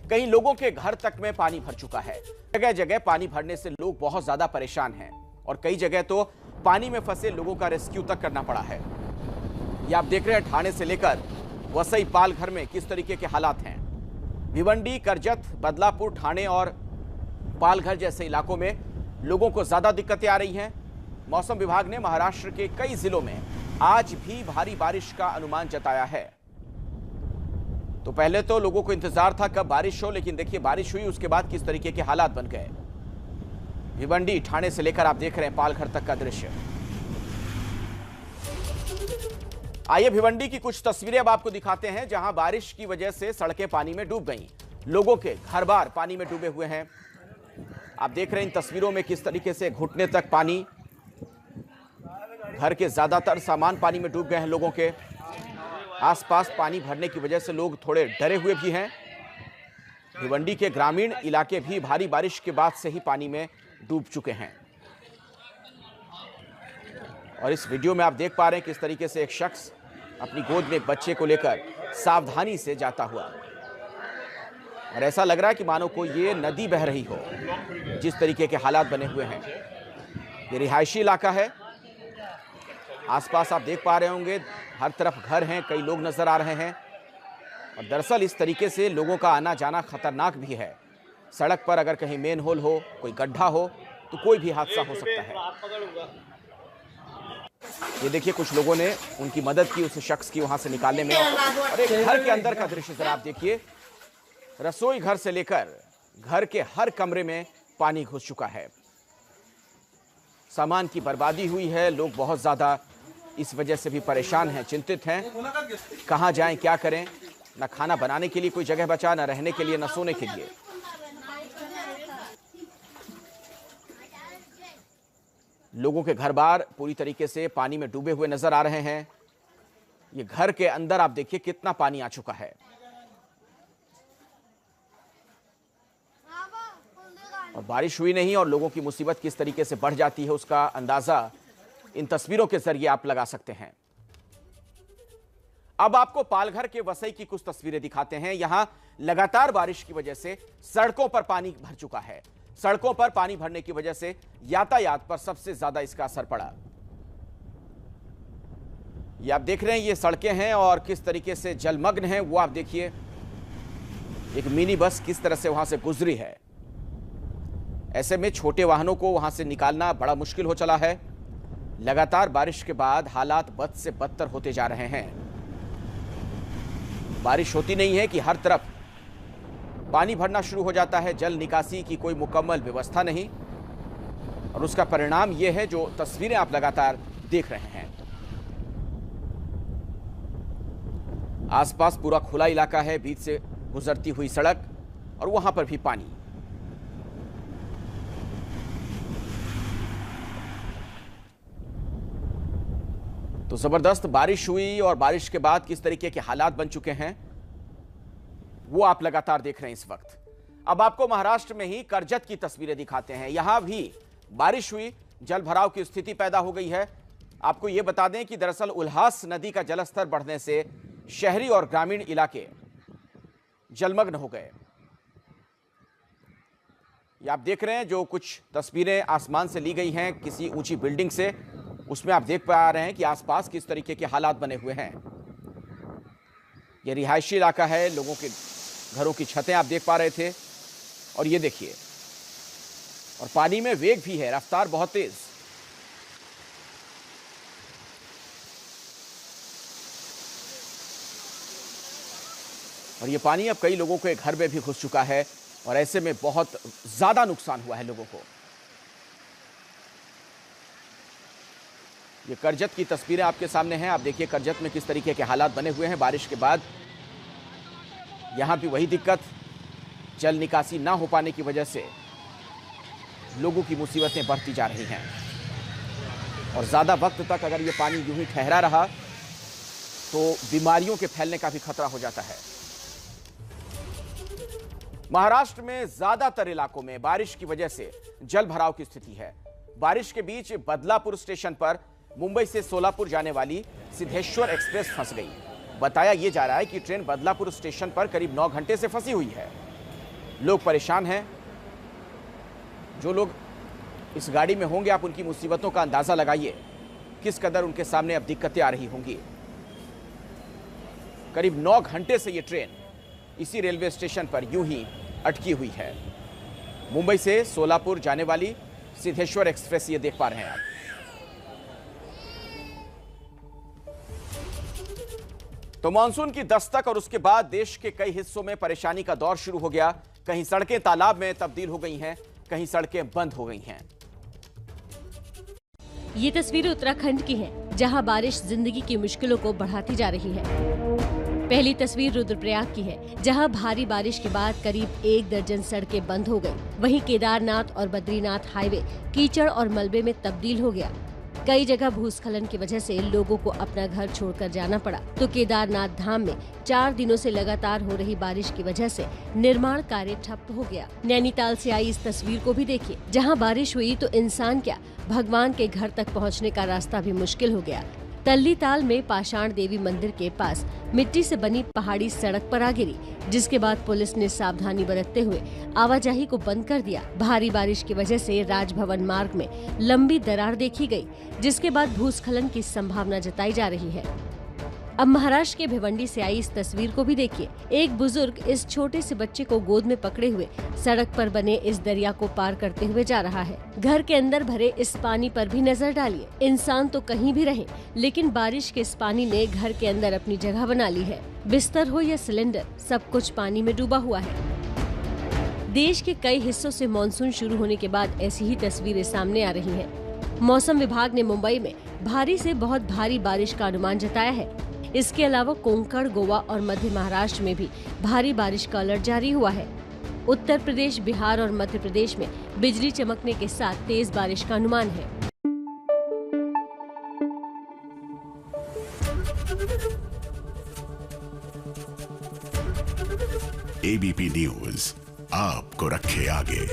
कई लोगों के घर तक में पानी भर चुका है। जगह जगह पानी भरने से लोग बहुत ज्यादा परेशान हैं और कई जगह तो पानी में फंसे लोगों का रेस्क्यू तक करना पड़ा है। ये आप देख रहे हैं ठाणे से लेकर वसई पालघर में किस तरीके के हालात हैं। भिवंडी, करजत, बदलापुर, ठाणे और पालघर जैसे इलाकों में लोगों को ज्यादा दिक्कतें आ रही हैं। मौसम विभाग ने महाराष्ट्र के कई जिलों में आज भी भारी बारिश का अनुमान जताया है। तो पहले तो लोगों को इंतजार था कब बारिश हो, लेकिन देखिए बारिश हुई, उसके बाद किस तरीके के हालात बन गए। भिवंडी, ठाणे से लेकर आप देख रहे हैं पालघर तक का दृश्य। आइए भिवंडी की कुछ तस्वीरें अब आपको दिखाते हैं, जहां बारिश की वजह से सड़कें पानी में डूब गईं। लोगों के घर-बार पानी में डूबे हुए हैं। आप देख रहे हैं इन तस्वीरों में किस तरीके से घुटने तक पानी, घर के ज्यादातर सामान पानी में डूब गए हैं। लोगों के आसपास पानी भरने की वजह से लोग थोड़े डरे हुए भी हैं। भिवंडी के ग्रामीण इलाके भी भारी बारिश के बाद से ही पानी में डूब चुके हैं। और इस वीडियो में आप देख पा रहे हैं किस तरीके से एक शख्स अपनी गोद में एक बच्चे को लेकर सावधानी से जाता हुआ, और ऐसा लग रहा है कि मानो कोई ये नदी बह रही हो, जिस तरीके के हालात बने हुए हैं। ये रिहायशी इलाका है। आसपास आप देख पा रहे होंगे हर तरफ घर हैं, कई लोग नजर आ रहे हैं। और दरअसल इस तरीके से लोगों का आना जाना खतरनाक भी है। सड़क पर अगर कहीं मेन होल हो, कोई गड्ढा हो, तो कोई भी हादसा हो सकता है। ये देखिए कुछ लोगों ने उनकी मदद की उस शख्स की वहां से निकालने में। और एक घर के अंदर का दृश्य जरा आप देखिए। रसोई घर से लेकर घर के हर कमरे में पानी घुस चुका है। सामान की बर्बादी हुई है। लोग बहुत ज्यादा इस वजह से भी परेशान हैं, चिंतित हैं। कहां जाएं, क्या करें। ना खाना बनाने के लिए कोई जगह बचा, ना रहने के लिए, ना सोने के लिए। लोगों के घर बार पूरी तरीके से पानी में डूबे हुए नजर आ रहे हैं। ये घर के अंदर आप देखिए कितना पानी आ चुका है। और बारिश हुई नहीं और लोगों की मुसीबत किस तरीके से बढ़ जाती है, उसका अंदाजा इन तस्वीरों के जरिए आप लगा सकते हैं। अब आपको पालघर के वसई की कुछ तस्वीरें दिखाते हैं। यहां लगातार बारिश की वजह से सड़कों पर पानी भर चुका है। सड़कों पर पानी भरने की वजह से यातायात पर सबसे ज्यादा इसका असर पड़ा। ये आप देख रहे हैं ये सड़कें हैं और किस तरीके से जलमग्न हैं वो आप देखिए। एक मिनी बस किस तरह से वहां से गुजरी है। ऐसे में छोटे वाहनों को वहां से निकालना बड़ा मुश्किल हो चला है। लगातार बारिश के बाद हालात बद से बदतर होते जा रहे हैं। बारिश होती नहीं है कि हर तरफ पानी भरना शुरू हो जाता है। जल निकासी की कोई मुकम्मल व्यवस्था नहीं, और उसका परिणाम यह है जो तस्वीरें आप लगातार देख रहे हैं। आसपास पूरा खुला इलाका है, बीच से गुजरती हुई सड़क और वहां पर भी पानी। तो जबरदस्त बारिश हुई और बारिश के बाद किस तरीके के हालात बन चुके हैं वो आप लगातार देख रहे हैं इस वक्त। अब आपको महाराष्ट्र में ही करजत की तस्वीरें दिखाते हैं। यहां भी बारिश हुई, जल भराव की स्थिति पैदा हो गई है। आपको यह बता दें कि दरअसल उल्हास नदी का जलस्तर बढ़ने से शहरी और ग्रामीण इलाके जलमग्न हो गए। ये आप देख रहे हैं जो कुछ तस्वीरें आसमान से ली गई हैं किसी ऊंची बिल्डिंग से, उसमें आप देख पा रहे हैं कि आसपास किस तरीके के हालात बने हुए हैं। यह रिहायशी इलाका है, लोगों के घरों की छतें आप देख पा रहे थे। और ये देखिए, और पानी में वेग भी है, रफ्तार बहुत तेज। और ये पानी अब कई लोगों के घर में भी घुस चुका है और ऐसे में बहुत ज्यादा नुकसान हुआ है लोगों को। ये करजत की तस्वीरें आपके सामने हैं। आप देखिए करजत में किस तरीके के हालात बने हुए हैं बारिश के बाद। यहां भी वही दिक्कत, जल निकासी ना हो पाने की वजह से लोगों की मुसीबतें बढ़ती जा रही हैं। और ज्यादा वक्त तक अगर ये पानी यूं ही ठहरा रहा तो बीमारियों के फैलने का भी खतरा हो जाता है। महाराष्ट्र में ज्यादातर इलाकों में बारिश की वजह से जल भराव की स्थिति है। बारिश के बीच बदलापुर स्टेशन पर मुंबई से सोलापुर जाने वाली सिद्धेश्वर एक्सप्रेस फंस गई। बताया यह जा रहा है कि ट्रेन बदलापुर स्टेशन पर करीब 9 घंटे से फंसी हुई है। लोग परेशान हैं। जो लोग इस गाड़ी में होंगे, आप उनकी मुसीबतों का अंदाजा लगाइए, किस कदर उनके सामने अब दिक्कतें आ रही होंगी। करीब 9 घंटे से ये ट्रेन इसी रेलवे स्टेशन पर यूं ही अटकी हुई है। मुंबई से सोलापुर जाने वाली सिद्धेश्वर एक्सप्रेस ये देख पा रहे हैं आप। तो मानसून की दस्तक और उसके बाद देश के कई हिस्सों में परेशानी का दौर शुरू हो गया। कहीं सड़कें तालाब में तब्दील हो गई हैं, कहीं सड़कें बंद हो गई हैं। ये तस्वीरें उत्तराखंड की हैं, जहां बारिश जिंदगी की मुश्किलों को बढ़ाती जा रही है। पहली तस्वीर रुद्रप्रयाग की है, जहां भारी बारिश के बाद करीब 1 दर्जन सड़कें बंद हो गई। वहीं केदारनाथ और बद्रीनाथ हाईवे कीचड़ और मलबे में तब्दील हो गया। कई जगह भूस्खलन की वजह से लोगों को अपना घर छोड़कर जाना पड़ा। तो केदारनाथ धाम में 4 दिनों से लगातार हो रही बारिश की वजह से निर्माण कार्य ठप हो गया। नैनीताल से आई इस तस्वीर को भी देखिए, जहां बारिश हुई तो इंसान क्या, भगवान के घर तक पहुंचने का रास्ता भी मुश्किल हो गया। तल्लीताल में पाषाण देवी मंदिर के पास मिट्टी से बनी पहाड़ी सड़क पर आ गिरी, जिसके बाद पुलिस ने सावधानी बरतते हुए आवाजाही को बंद कर दिया। भारी बारिश की वजह से राजभवन मार्ग में लंबी दरार देखी गई, जिसके बाद भूस्खलन की संभावना जताई जा रही है। अब महाराष्ट्र के भिवंडी से आई इस तस्वीर को भी देखिए। एक बुजुर्ग इस छोटे से बच्चे को गोद में पकड़े हुए सड़क पर बने इस दरिया को पार करते हुए जा रहा है। घर के अंदर भरे इस पानी पर भी नजर डालिए। इंसान तो कहीं भी रहे, लेकिन बारिश के इस पानी ने घर के अंदर अपनी जगह बना ली है। बिस्तर हो या सिलेंडर, सब कुछ पानी में डूबा हुआ है। देश के कई हिस्सों से मानसून शुरू होने के बाद ऐसी ही तस्वीरें सामने आ रही हैं। मौसम विभाग ने मुंबई में भारी से बहुत भारी बारिश का अनुमान जताया है। इसके अलावा कोंकण, गोवा और मध्य महाराष्ट्र में भी भारी बारिश का अलर्ट जारी हुआ है। उत्तर प्रदेश, बिहार और मध्य प्रदेश में बिजली चमकने के साथ तेज बारिश का अनुमान है। एबीपी न्यूज आपको रखे आगे।